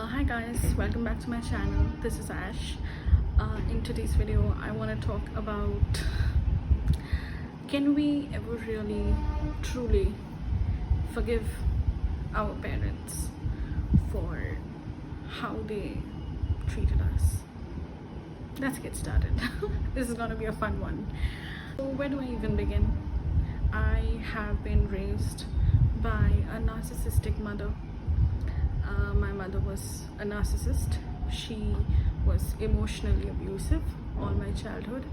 Hi guys, welcome back to my channel. This is Ash. In today's video I want to talk about, can we ever really truly forgive our parents for how they treated us? Let's get started. This is gonna be a fun one. So where do I even begin? I have been raised by a narcissistic mother. My mother was a narcissist. She was emotionally abusive all my childhood,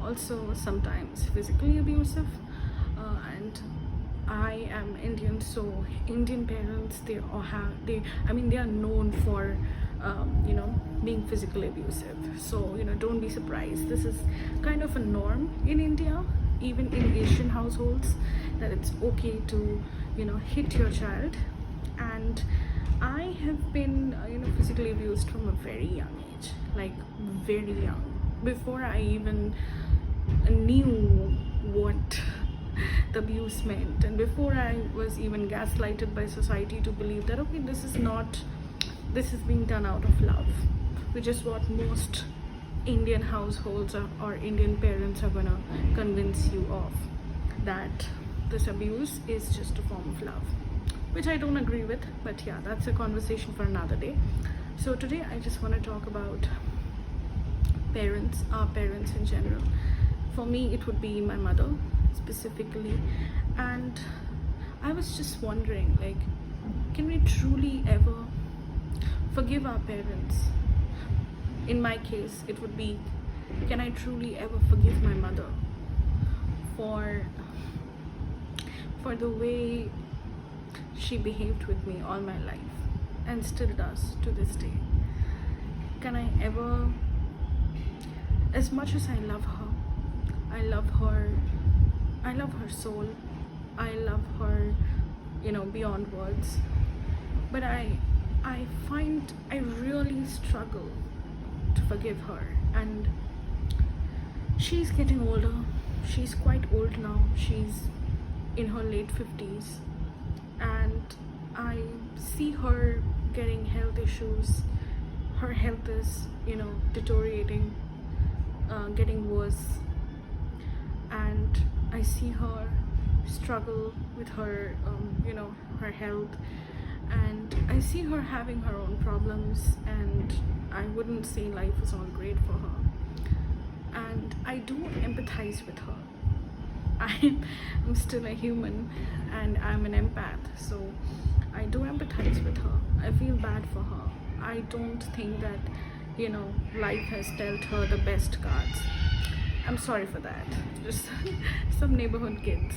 also sometimes physically abusive, and I am Indian, so Indian parents, they are known for being physically abusive. So don't be surprised, this is kind of a norm in India, even in Asian households, that it's okay to hit your child. And I have been physically abused from a very young age, like very young, before I even knew what the abuse meant, and before I was even gaslighted by society to believe that okay, this is being done out of love, which is what most Indian households or Indian parents are gonna convince you of, that this abuse is just a form of love, which I don't agree with, but yeah, that's a conversation for another day. So today I just want to talk about parents, our parents in general. For me, it would be my mother specifically, and I was just wondering, like, can we truly ever forgive our parents? In my case, it would be, can I truly ever forgive my mother for the way she behaved with me all my life and still does to this day? Can I ever, as much as I love her soul, I love her beyond words, but I find I really struggle to forgive her. And she's getting older, she's quite old now, she's in her late 50s, and I see her getting health issues. Her health is deteriorating, getting worse, and I see her struggle with her her health, and I see her having her own problems, and I wouldn't say life is all great for her, and I do empathize with her. I'm still a human and I'm an empath, so I do empathize with her. I feel bad for her. I don't think that life has dealt her the best cards. I'm sorry for that, just some neighborhood kids.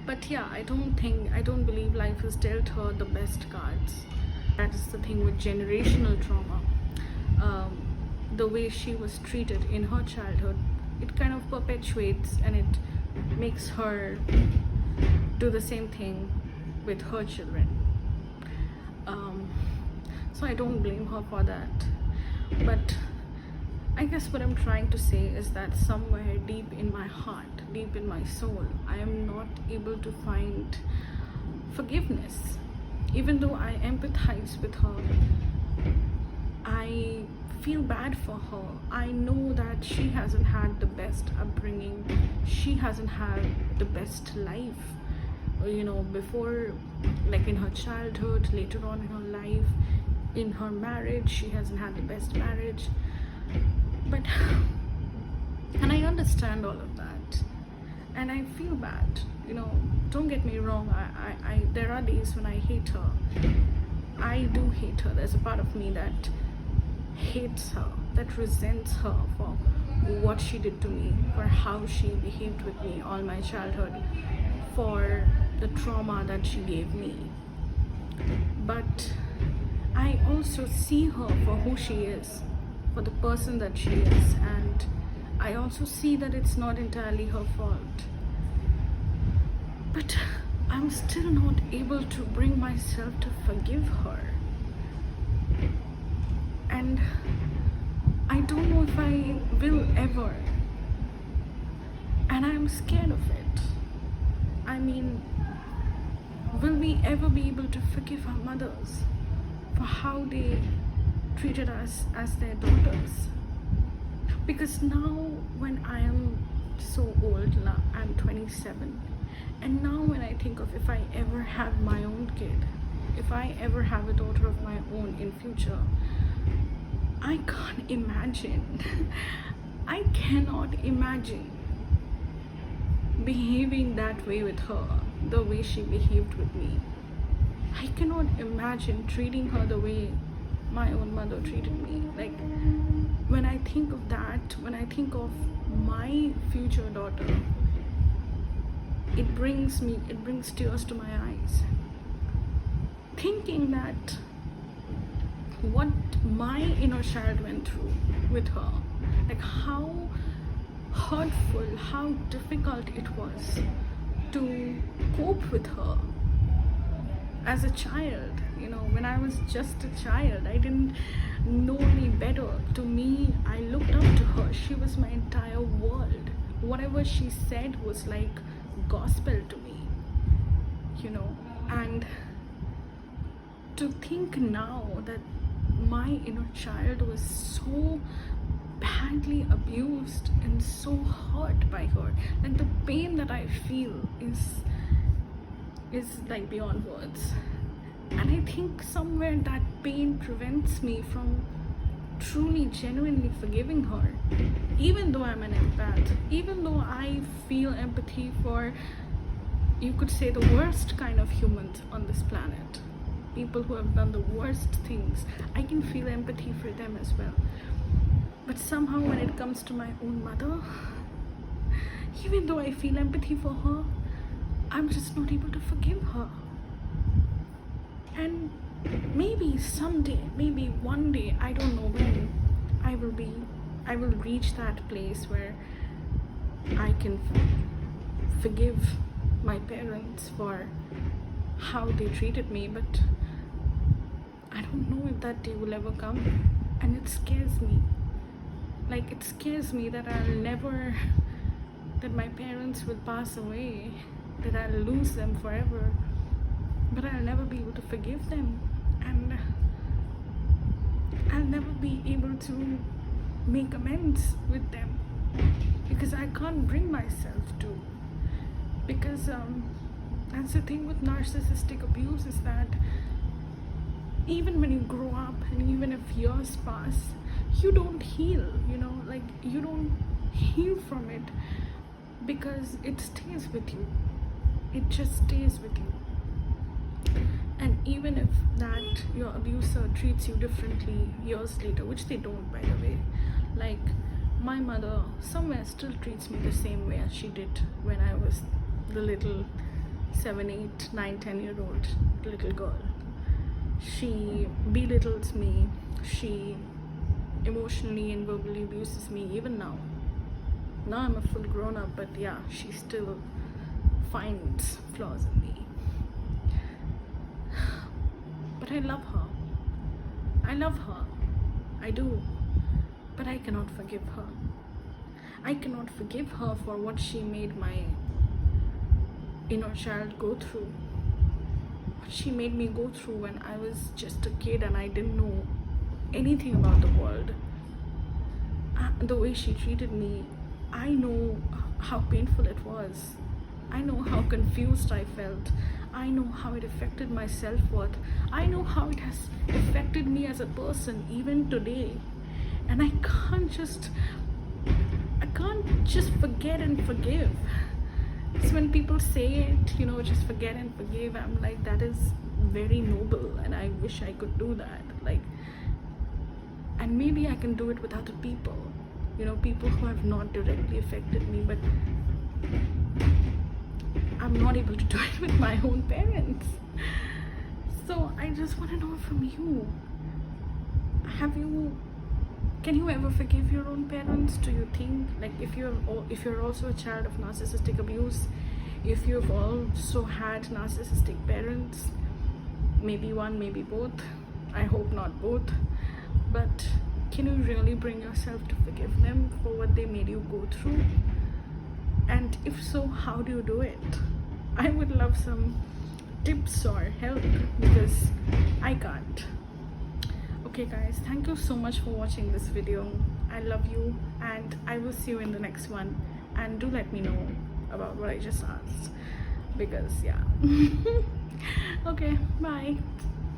But yeah, I don't believe life has dealt her the best cards. That is the thing with generational trauma. The way she was treated in her childhood, it kind of perpetuates, and it makes her do the same thing with her children. So I don't blame her for that, but I guess what I'm trying to say is that somewhere deep in my heart, deep in my soul, I am not able to find forgiveness. Even though I empathize with her, I feel bad for her. I know that she hasn't had the best upbringing, she hasn't had the best life before, like in her childhood, later on in her life, in her marriage, she hasn't had the best marriage. But and I understand all of that, and I feel bad, don't get me wrong. I there are days when I hate her. I do hate her. There's a part of me that hates her, that resents her for what she did to me, for how she behaved with me all my childhood, for the trauma that she gave me. But I also see her for who she is, for the person that she is, and I also see that it's not entirely her fault. But I'm still not able to bring myself to forgive her, and I don't know if I will ever, and I'm scared of it. I mean, will we ever be able to forgive our mothers for how they treated us as their daughters. Because now when I am so old, now I'm 27, and now when I think of if I ever have my own kid, if I ever have a daughter of my own in future, I can't imagine I cannot imagine behaving that way with her, the way she behaved with me. I cannot imagine treating her the way my own mother treated me. Like, when I think of that, when I think of my future daughter, it brings tears to my eyes. Thinking that what my inner child went through with her, like how hurtful, how difficult it was to cope with her as a child. When I was just a child, I didn't know any better. To me, I looked up to her. She was my entire world. Whatever she said was like gospel to me, and to think now that my inner child was so badly abused and so hurt by her, like the pain that I feel is like beyond words. And I think somewhere that pain prevents me from truly genuinely forgiving her, even though I'm an empath, even though I feel empathy for, you could say, the worst kind of humans on this planet, people who have done the worst things. I can feel empathy for them as well. But somehow when it comes to my own mother, even though I feel empathy for her, I'm just not able to forgive her. And maybe someday, maybe one day, I don't know when, I will reach that place where I can forgive my parents for how they treated me, but I don't know if that day will ever come. And it scares me. Like, it scares me that that my parents will pass away, that I'll lose them forever, but I'll never be able to forgive them, and I'll never be able to make amends with them, because I can't bring myself to. Because that's the thing with narcissistic abuse, is that even when you grow up and even if years pass, you don't heal, like you don't heal from it, because it stays with you. It just stays with you. And even if that your abuser treats you differently years later, which they don't, by the way, like my mother somewhere still treats me the same way as she did when I was the little 7, 8, 9, 10-year-old little girl. She belittles me, she emotionally and verbally abuses me even now. Now I'm a full grown up, but yeah, she still finds flaws in me. But I love her. I do. But I cannot forgive her. I cannot forgive her for what she made my inner child go through. What she made me go through when I was just a kid and I didn't know anything about the world. The way she treated me, I know how painful it was. I know how confused I felt. I know how it affected my self-worth. I know how it has affected me as a person even today. And I can't just forget and forgive. So when people say it, just forget and forgive, I'm like, that is very noble, and I wish I could do that. Like, and maybe I can do it with other people, people who have not directly affected me, but I'm not able to do it with my own parents. So I just want to know from you, can you ever forgive your own parents? Do you think, like, if you're also a child of narcissistic abuse, if you've also had narcissistic parents, maybe one, maybe both, I hope not both, but can you really bring yourself to forgive them for what they made you go through? And if so, how do you do it? I would love some tips or help, because I can't. Okay guys, thank you so much for watching this video. I love you and I will see you in the next one, and do let me know about what I just asked, because yeah. Okay, bye.